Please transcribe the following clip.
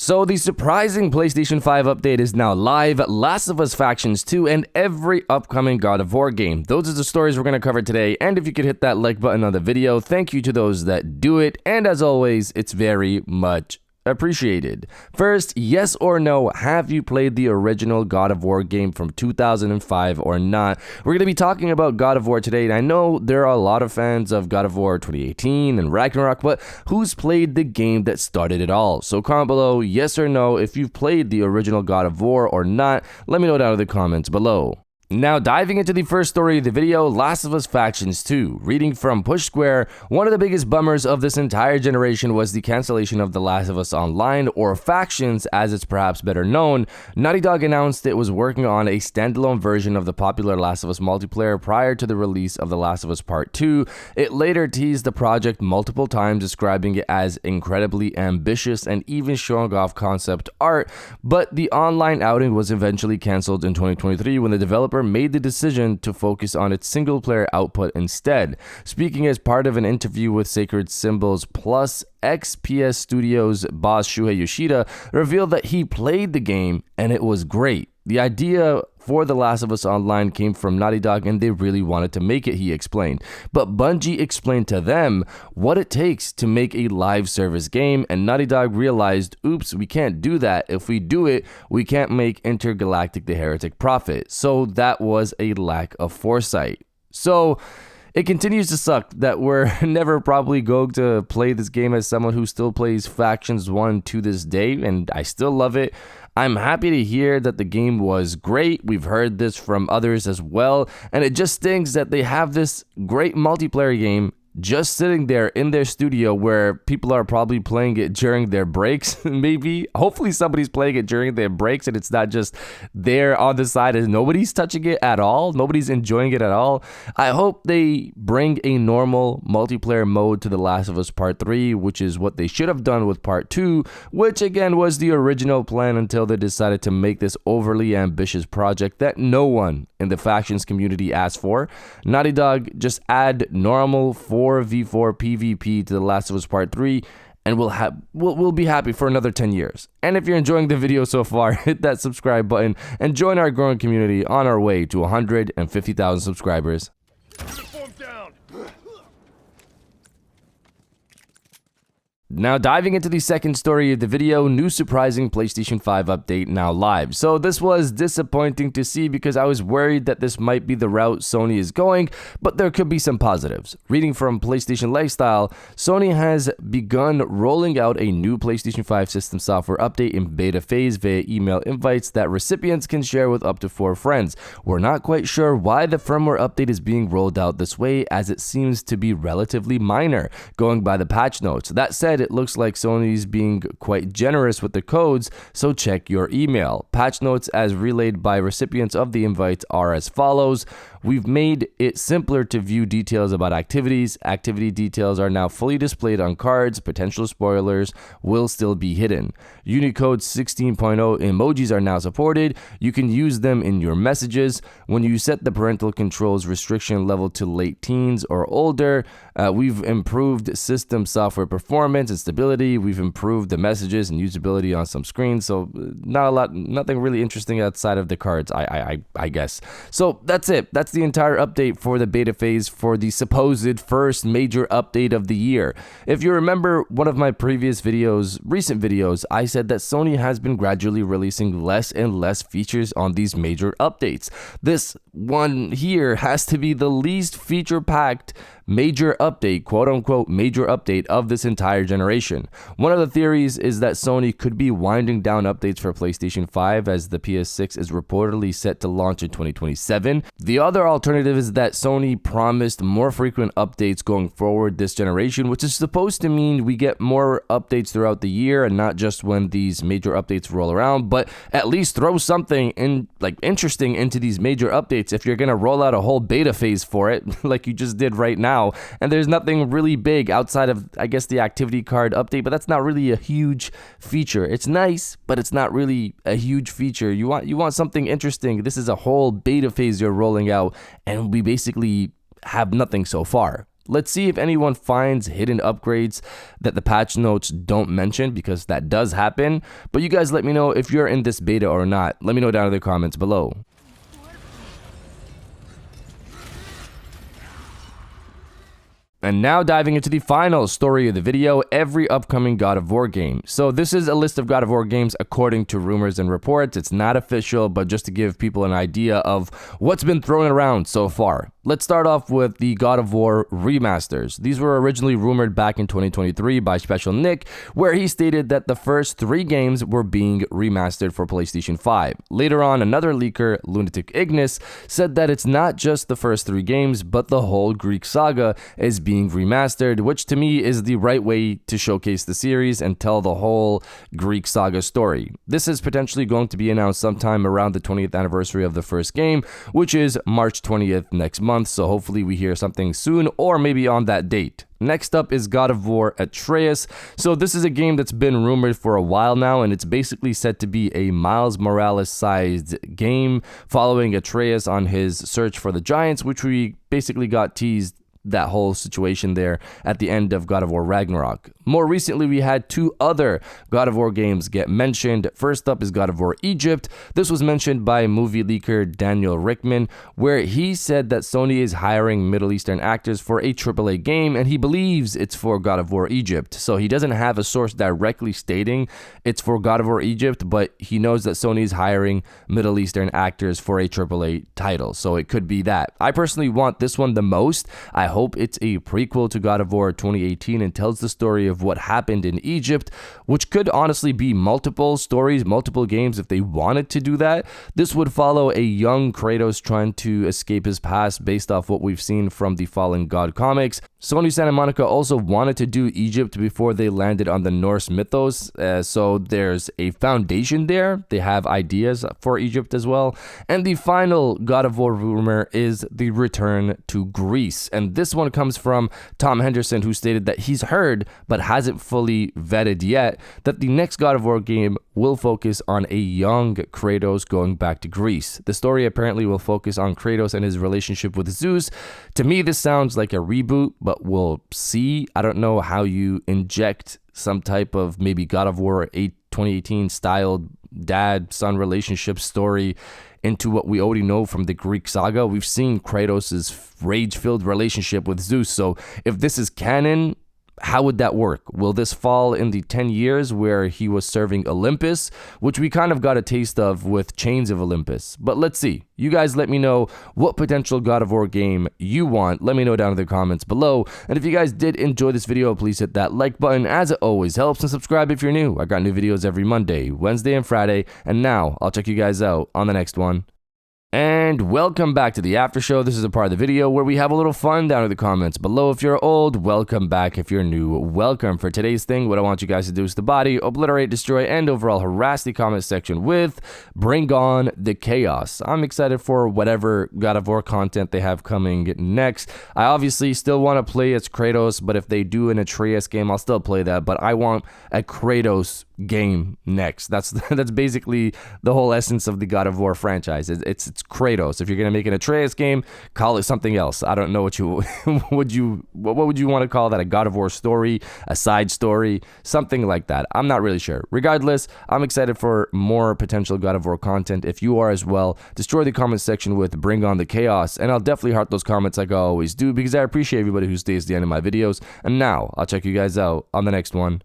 So the surprising PlayStation 5 update is now live, Last of Us Factions 2, and every upcoming God of War game. Those are the stories we're going to cover today, and if you could hit that like button on the video, thank you to those that do it, and as always, it's very much appreciated. First, yes or no, have you played the original God of War game from 2005 or not? We're going to be talking about God of War today, and I know there are a lot of fans of God of War 2018 and Ragnarok, but who's played the game that started it all? So comment below yes or no if you've played the original God of War or not. Let me know down in the comments below. Now, diving into the first story of the video, Last of Us Factions 2. Reading from Push Square, one of the biggest bummers of this entire generation was the cancellation of The Last of Us Online, or Factions as it's perhaps better known. Naughty Dog announced it was working on a standalone version of the popular Last of Us multiplayer prior to the release of The Last of Us Part 2. It later teased the project multiple times, describing it as incredibly ambitious and even showing off concept art, but the online outing was eventually cancelled in 2023 when the developer made the decision to focus on its single-player output instead. Speaking as part of an interview with Sacred Symbols Plus, ex-PS Studios boss Shuhei Yoshida revealed that he played the game and it was great. The idea for The Last of Us Online came from Naughty Dog and they really wanted to make it, he explained. But Bungie explained to them what it takes to make a live service game, and Naughty Dog realized, oops, we can't do that. If we do it, we can't make Intergalactic the Heretic profit. So that was a lack of foresight. So it continues to suck that we're never probably going to play this game as someone who still plays Factions 1 to this day, and I still love it. I'm happy to hear that the game was great. We've heard this from others as well, and it just stings that they have this great multiplayer game just sitting there in their studio where people are probably playing it during their breaks. Maybe, hopefully somebody's playing it during their breaks and it's not just there on the side and nobody's touching it at all. Nobody's enjoying it at all. I hope they bring a normal multiplayer mode to The Last of Us Part 3, which is what they should have done with Part 2, which again was the original plan until they decided to make this overly ambitious project that no one in the Factions community asked for. Naughty Dog, just add normal 4v4 PvP to The Last of Us Part 3 and we'll be happy for another 10 years. And if you're enjoying the video so far, hit that subscribe button and join our growing community on our way to 150,000 subscribers. Now diving into the second story of the video, new surprising PlayStation 5 update now live. So this was disappointing to see because I was worried that this might be the route Sony is going, but there could be some positives. Reading from PlayStation Lifestyle, Sony has begun rolling out a new PlayStation 5 system software update in beta phase via email invites that recipients can share with up to 4 friends. We're not quite sure why the firmware update is being rolled out this way, as it seems to be relatively minor, going by the patch notes. That said, it looks like Sony's being quite generous with the codes, so check your email. Patch notes as relayed by recipients of the invites are as follows. We've made it simpler to view details about activities. Activity details are now fully displayed on cards. Potential spoilers will still be hidden. Unicode 16.0 emojis are now supported. You can use them in your messages. When you set the parental controls restriction level to late teens or older, we've improved system software performance and stability. We've improved the messages and usability on some screens. So nothing really interesting outside of the cards, I guess. So that's it. That's the entire update for the beta phase for the supposed first major update of the year. If you remember one of my previous videos, recent videos, I said that Sony has been gradually releasing less and less features on these major updates. This one here has to be the least feature-packed major update, quote-unquote major update of this entire generation. One of the theories is that Sony could be winding down updates for PlayStation 5 as the PS6 is reportedly set to launch in 2027. The other alternative is that Sony promised more frequent updates going forward this generation, which is supposed to mean we get more updates throughout the year and not just when these major updates roll around, but at least throw something in interesting into these major updates if you're going to roll out a whole beta phase for it like you just did right now. And there's nothing really big outside of, I guess, the activity card update, but that's not really a huge feature. It's nice, but it's not really a huge feature. You want something interesting. This is a whole beta phase you're rolling out, and we basically have nothing so far. Let's see if anyone finds hidden upgrades that the patch notes don't mention, because that does happen. But you guys let me know if you're in this beta or not. Let me know down in the comments below. And now diving into the final story of the video, every upcoming God of War game. So this is a list of God of War games according to rumors and reports. It's not official, but just to give people an idea of what's been thrown around so far. Let's start off with the God of War remasters. These were originally rumored back in 2023 by Special Nick, where he stated that the first 3 games were being remastered for PlayStation 5. Later on, another leaker, Lunatic Ignis, said that it's not just the first 3 games, but the whole Greek saga is being remastered, which to me is the right way to showcase the series and tell the whole Greek saga story. This is potentially going to be announced sometime around the 20th anniversary of the first game, which is March 20th next month. So hopefully we hear something soon, or maybe on that date. Next up is God of War Atreus. So this is a game that's been rumored for a while now, and it's basically said to be a Miles Morales sized game following Atreus on his search for the giants, which we basically got teased that whole situation there at the end of God of War Ragnarok. More recently, we had 2 other God of War games get mentioned. First up is God of War Egypt. This was mentioned by movie leaker Daniel Rickman, where he said that Sony is hiring Middle Eastern actors for a AAA game, and he believes it's for God of War Egypt. So he doesn't have a source directly stating it's for God of War Egypt, but he knows that Sony is hiring Middle Eastern actors for a AAA title. So it could be that. I personally want this one the most. I hope it's a prequel to God of War 2018 and tells the story of what happened in Egypt, which could honestly be multiple stories, multiple games if they wanted to do that. This would follow a young Kratos trying to escape his past based off what we've seen from the Fallen God comics. Sony Santa Monica also wanted to do Egypt before they landed on the Norse mythos, so there's a foundation there. They have ideas for Egypt as well. And the final God of War rumor is the return to Greece, and this one comes from Tom Henderson, who stated that he's heard, but hasn't fully vetted yet, that the next God of War game will focus on a young Kratos going back to Greece. The story apparently will focus on Kratos and his relationship with Zeus. To me, this sounds like a reboot, but we'll see. I don't know how you inject some type of maybe God of War 2018 styled dad-son relationship story into what we already know from the Greek saga. We've seen Kratos' rage-filled relationship with Zeus, so if this is canon, how would that work? Will this fall in the 10 years where he was serving Olympus, which we kind of got a taste of with Chains of Olympus? But let's see. You guys let me know what potential God of War game you want. Let me know down in the comments below. And if you guys did enjoy this video, please hit that like button, as it always helps, and subscribe if you're new. I got new videos every Monday, Wednesday, and Friday. And now I'll check you guys out on the next one. And welcome back to the after show. This is a part of the video where we have a little fun down in the comments below. If you're old, welcome back. If you're new, welcome. For today's thing, what I want you guys to do is to body, obliterate, destroy, and overall harass the comment section with Bring On the Chaos. I'm excited for whatever God of War content they have coming next. I obviously still want to play as Kratos, but if they do an Atreus game, I'll still play that. But I want a Kratos game next. That's basically the whole essence of the God of War franchise. It's Kratos. If you're gonna make an Atreus game, call it something else. I don't know what you what would you want to call that? A God of War story, a side story, something like that. I'm not really sure. Regardless, I'm excited for more potential God of War content. If you are as well, destroy the comment section with Bring On the Chaos, and I'll definitely heart those comments like I always do, because I appreciate everybody who stays to the end of my videos. And now I'll check you guys out on the next one.